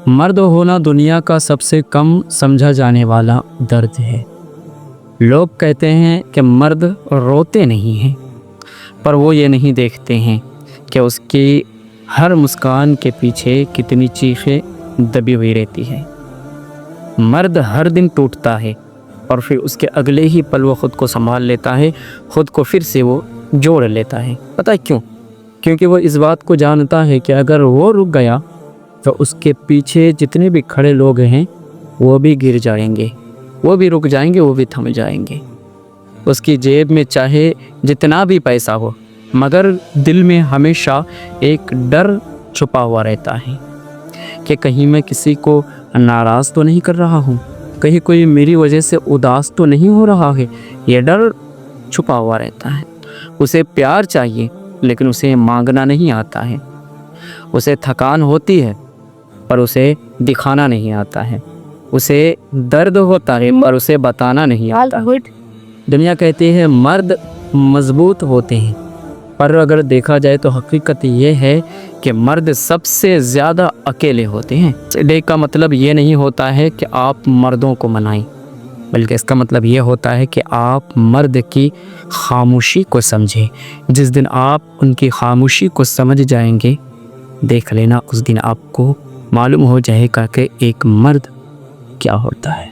مرد ہونا دنیا کا سب سے کم سمجھا جانے والا درد ہے۔ لوگ کہتے ہیں کہ مرد روتے نہیں ہیں، پر وہ یہ نہیں دیکھتے ہیں کہ اس کی ہر مسکان کے پیچھے کتنی چیخیں دبی ہوئی رہتی ہے۔ مرد ہر دن ٹوٹتا ہے اور پھر اس کے اگلے ہی پل وہ خود کو سنبھال لیتا ہے، خود کو پھر سے وہ جوڑ لیتا ہے۔ پتہ کیوں؟ کیونکہ وہ اس بات کو جانتا ہے کہ اگر وہ رک گیا تو اس کے پیچھے جتنے بھی کھڑے لوگ ہیں وہ بھی گر جائیں گے، وہ بھی رک جائیں گے، وہ بھی تھم جائیں گے۔ اس کی جیب میں چاہے جتنا بھی پیسہ ہو، مگر دل میں ہمیشہ ایک ڈر چھپا ہوا رہتا ہے کہ کہیں میں کسی کو ناراض تو نہیں کر رہا ہوں، کہیں کوئی میری وجہ سے اداس تو نہیں ہو رہا ہے۔ یہ ڈر چھپا ہوا رہتا ہے۔ اسے پیار چاہیے لیکن اسے مانگنا نہیں آتا ہے۔ اسے تھکان ہوتی ہے پر اسے دکھانا نہیں آتا ہے۔ اسے درد ہوتا ہے پر اسے بتانا نہیں آتا۔ دنیا کہتی ہے مرد مضبوط ہوتے ہیں، پر اگر دیکھا جائے تو حقیقت یہ ہے کہ مرد سب سے زیادہ اکیلے ہوتے ہیں۔ ڈے کا مطلب یہ نہیں ہوتا ہے کہ آپ مردوں کو منائیں، بلکہ اس کا مطلب یہ ہوتا ہے کہ آپ مرد کی خاموشی کو سمجھیں۔ جس دن آپ ان کی خاموشی کو سمجھ جائیں گے، دیکھ لینا اس دن آپ کو معلوم ہو جائے گا کہ ایک مرد کیا ہوتا ہے۔